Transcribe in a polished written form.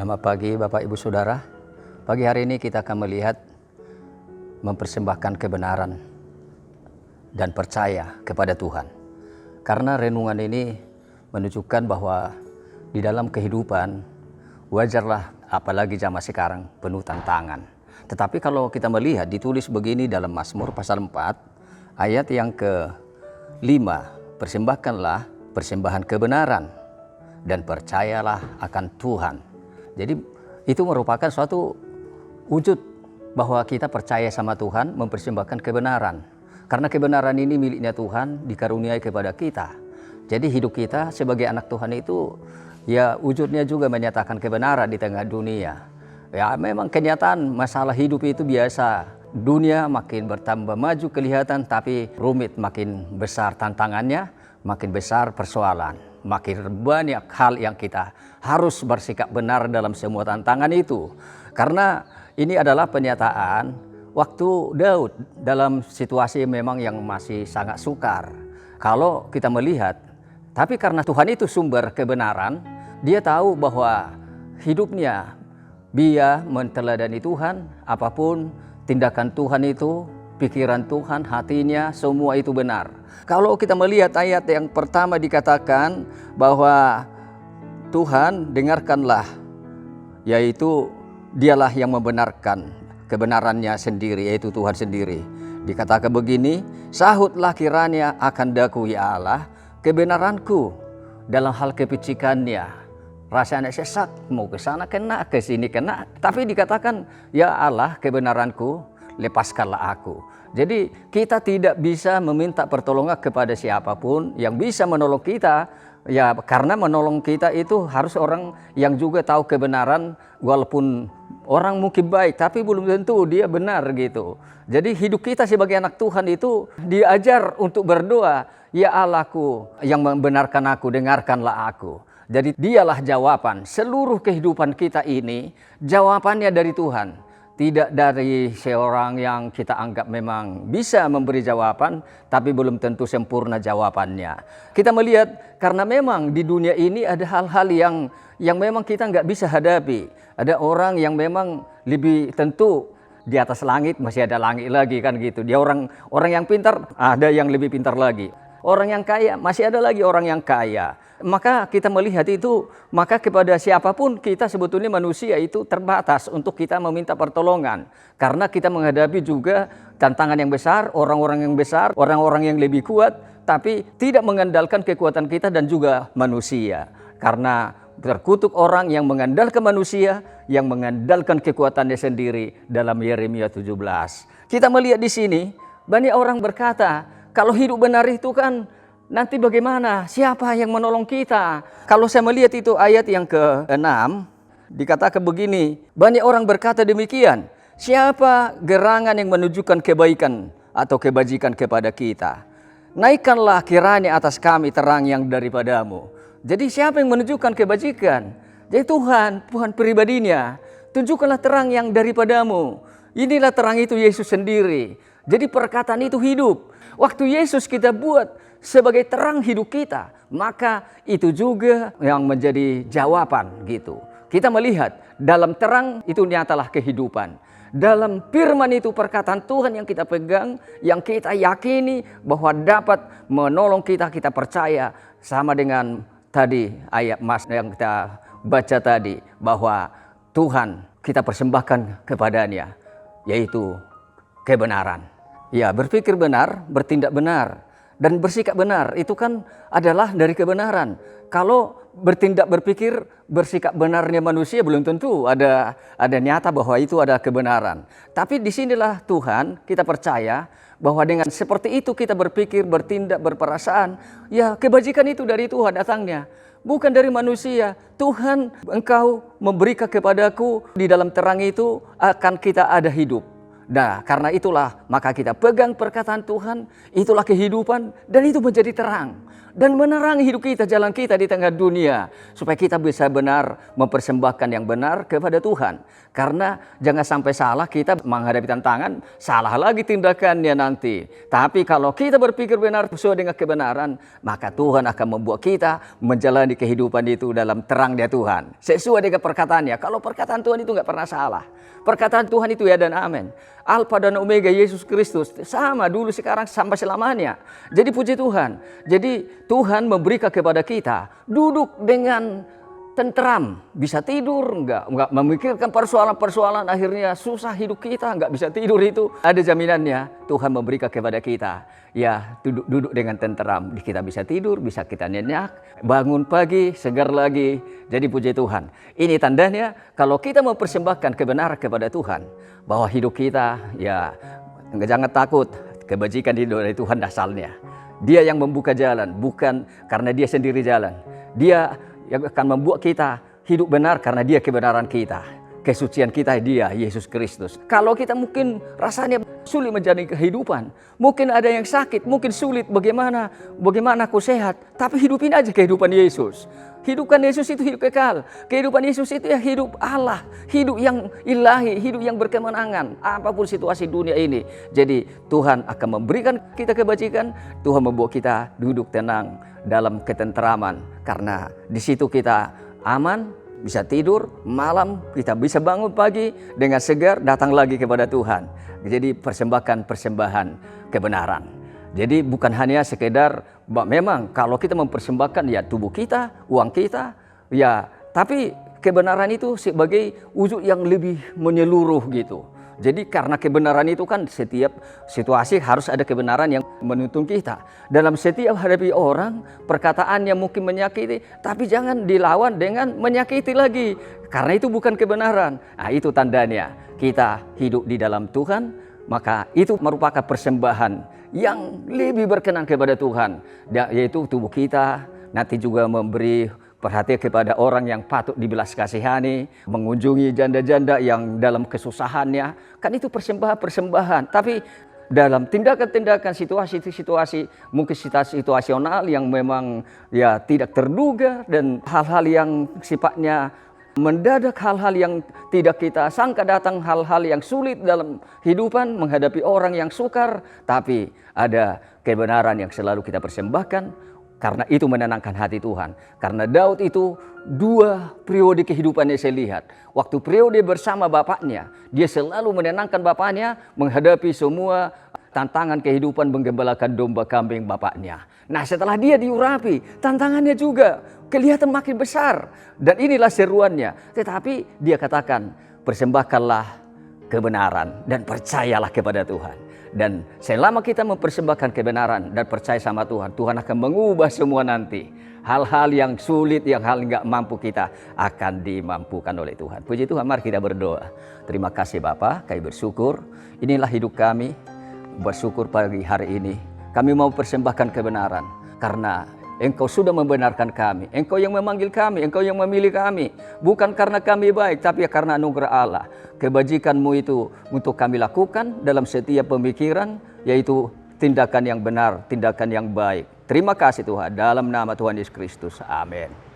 Selamat pagi Bapak Ibu Saudara. Pagi hari ini kita akan melihat mempersembahkan kebenaran dan percaya kepada Tuhan. Karena renungan ini menunjukkan bahwa di dalam kehidupan wajarlah, apalagi zaman sekarang penuh tantangan. Tetapi kalau kita melihat ditulis begini dalam Mazmur pasal 4 ayat yang ke-5, persembahkanlah persembahan kebenaran dan percayalah akan Tuhan. Jadi itu merupakan suatu wujud bahwa kita percaya sama Tuhan, mempersembahkan kebenaran. Karena kebenaran ini miliknya Tuhan, dikaruniai kepada kita. Jadi hidup kita sebagai anak Tuhan itu ya wujudnya juga menyatakan kebenaran di tengah dunia. Ya memang kenyataan masalah hidup itu biasa. Dunia makin bertambah maju kelihatan, tapi rumit, makin besar tantangannya, makin besar persoalan. Makin banyak hal yang kita harus bersikap benar dalam semua tantangan itu. Karena ini adalah penyataan waktu Daud dalam situasi memang yang masih sangat sukar. Kalau kita melihat, tapi karena Tuhan itu sumber kebenaran, dia tahu bahwa hidupnya dia menteladani Tuhan, apapun tindakan Tuhan itu, pikiran Tuhan, hatinya, semua itu benar. Kalau kita melihat ayat yang pertama dikatakan bahwa Tuhan dengarkanlah, yaitu dialah yang membenarkan kebenarannya sendiri, yaitu Tuhan sendiri. Dikatakan begini, sahutlah kiranya akan daku ya Allah, kebenaranku dalam hal kepicikannya. Rasanya sesak, mau ke sana kena, ke sini kena. Tapi dikatakan, ya Allah kebenaranku, lepaskanlah aku. Jadi kita tidak bisa meminta pertolongan kepada siapapun yang bisa menolong kita. Ya karena menolong kita itu harus orang yang juga tahu kebenaran, walaupun orang mungkin baik tapi belum tentu dia benar gitu. Jadi hidup kita sebagai anak Tuhan itu diajar untuk berdoa, ya Allahku yang membenarkan aku, dengarkanlah aku. Jadi dialah jawaban seluruh kehidupan kita ini, jawabannya dari Tuhan. Tidak dari seorang yang kita anggap memang bisa memberi jawaban, tapi belum tentu sempurna jawabannya. Kita melihat karena memang di dunia ini ada hal-hal yang memang kita nggak bisa hadapi. Ada orang yang memang lebih tentu di atas langit masih ada langit lagi kan gitu. Dia orang yang pintar, ada yang lebih pintar lagi. Orang yang kaya masih ada lagi orang yang kaya. Maka kita melihat itu, maka kepada siapapun kita sebetulnya manusia itu terbatas untuk kita meminta pertolongan. Karena kita menghadapi juga tantangan yang besar, orang-orang yang besar, orang-orang yang lebih kuat, tapi tidak mengandalkan kekuatan kita dan juga manusia. Karena terkutuk orang yang mengandalkan manusia, yang mengandalkan kekuatannya sendiri dalam Yeremia 17. Kita melihat di sini, banyak orang berkata, kalau hidup benar itu kan nanti bagaimana? Siapa yang menolong kita? Kalau saya melihat itu ayat yang ke-6, dikatakan begini, banyak orang berkata demikian, siapa gerangan yang menunjukkan kebaikan atau kebajikan kepada kita? Naikkanlah kiranya atas kami terang yang daripadamu. Jadi siapa yang menunjukkan kebajikan? Jadi Tuhan pribadinya, tunjukkanlah terang yang daripadamu. Inilah terang itu Yesus sendiri. Jadi perkataan itu hidup. Waktu Yesus kita buat sebagai terang hidup kita, maka itu juga yang menjadi jawaban gitu. Kita melihat dalam terang itu nyatalah kehidupan. Dalam firman itu perkataan Tuhan yang kita pegang, yang kita yakini bahwa dapat menolong kita, kita percaya. Sama dengan tadi ayat Mas yang kita baca tadi, bahwa Tuhan kita persembahkan kepadanya, yaitu kebenaran. Ya, berpikir benar, bertindak benar, dan bersikap benar, itu kan adalah dari kebenaran. Kalau bertindak, berpikir, bersikap benarnya manusia belum tentu ada nyata bahwa itu ada kebenaran. Tapi disinilah Tuhan kita percaya bahwa dengan seperti itu kita berpikir, bertindak, berperasaan, ya kebajikan itu dari Tuhan datangnya. Bukan dari manusia. Tuhan, engkau memberikan kepadaku di dalam terang itu akan kita ada hidup. Nah, karena itulah maka kita pegang perkataan Tuhan, itulah kehidupan dan itu menjadi terang. dan menerangi hidup kita, jalan kita di tengah dunia, supaya kita bisa benar mempersembahkan yang benar kepada Tuhan. Karena jangan sampai salah, kita menghadapi tantangan, salah lagi tindakannya nanti. Tapi kalau kita berpikir benar sesuai dengan kebenaran, maka Tuhan akan membuat kita menjalani kehidupan itu dalam terangnya Tuhan, sesuai dengan perkataannya. Kalau perkataan Tuhan itu nggak pernah salah. Perkataan Tuhan itu ya dan amin. Alfa dan Omega, Yesus Kristus sama dulu, sekarang, sampai selamanya. Jadi puji Tuhan. Jadi Tuhan memberikan kepada kita duduk dengan tentram, bisa tidur, enggak memikirkan persoalan-persoalan, akhirnya susah hidup kita, enggak bisa tidur. Itu ada jaminannya, Tuhan memberikan kepada kita. Ya, duduk dengan tentram, kita bisa tidur, bisa kita nyenyak, bangun pagi, segar lagi. Jadi puji Tuhan. Ini tandanya kalau kita mempersembahkan kebenaran kepada Tuhan, bahwa hidup kita, ya jangan takut, kebajikan dari Tuhan asalnya. Dia yang membuka jalan, bukan karena dia sendiri jalan. Dia yang akan membuat kita hidup benar karena dia kebenaran kita. Kesucian kita dia, Yesus Kristus. Kalau kita mungkin rasanya sulit menjalani kehidupan, mungkin ada yang sakit, mungkin sulit, bagaimana aku sehat, tapi hidupin aja kehidupan Yesus. Hidupkan Yesus itu hidup kekal. Kehidupan Yesus itu ya hidup Allah, hidup yang ilahi, hidup yang berkemenangan apapun situasi dunia ini. Jadi Tuhan akan memberikan kita kebajikan, Tuhan membuat kita duduk tenang dalam ketentraman, karena di situ kita aman, bisa tidur, malam kita bisa bangun pagi dengan segar, datang lagi kepada Tuhan. Jadi persembahkan persembahan kebenaran. Jadi bukan hanya sekedar, memang kalau kita mempersembahkan ya tubuh kita, uang kita, ya, tapi kebenaran itu sebagai wujud yang lebih menyeluruh gitu. Jadi karena kebenaran itu kan setiap situasi harus ada kebenaran yang menuntun kita. Dalam setiap hadapi orang, perkataannya mungkin menyakiti, tapi jangan dilawan dengan menyakiti lagi. Karena itu bukan kebenaran. Nah, itu tandanya kita hidup di dalam Tuhan, maka itu merupakan persembahan yang lebih berkenan kepada Tuhan. Yaitu tubuh kita nanti juga memberi perhatian kepada orang yang patut dibelas kasihani, mengunjungi janda-janda yang dalam kesusahannya. Kan itu persembahan. Tapi dalam tindakan-tindakan situasi-situasi mungkin situasional yang memang ya tidak terduga, dan hal-hal yang sifatnya mendadak, hal-hal yang tidak kita sangka datang, hal-hal yang sulit dalam kehidupan, menghadapi orang yang sukar, tapi ada kebenaran yang selalu kita persembahkan. Karena itu menenangkan hati Tuhan. Karena Daud itu 2 periode kehidupannya saya lihat. Waktu periode bersama bapaknya, dia selalu menenangkan bapaknya menghadapi semua tantangan kehidupan, menggembalakan domba kambing bapaknya. Nah, setelah dia diurapi, tantangannya juga kelihatan makin besar. Dan inilah seruannya. Tetapi dia katakan, persembahkanlah kebenaran dan percayalah kepada Tuhan. Dan selama kita mempersembahkan kebenaran dan percaya sama Tuhan, Tuhan akan mengubah semua nanti. Hal-hal yang sulit, yang hal nggak mampu kita akan dimampukan oleh Tuhan. Puji Tuhan, mari kita berdoa. Terima kasih Bapa, kami bersyukur. Inilah hidup kami, bersyukur pagi hari ini. Kami mau persembahkan kebenaran karena Engkau sudah membenarkan kami. Engkau yang memanggil kami, Engkau yang memilih kami. Bukan karena kami baik, tapi karena anugerah Allah. Kebajikan-Mu itu untuk kami lakukan dalam setiap pemikiran, yaitu tindakan yang benar, tindakan yang baik. Terima kasih Tuhan, dalam nama Tuhan Yesus Kristus. Amin.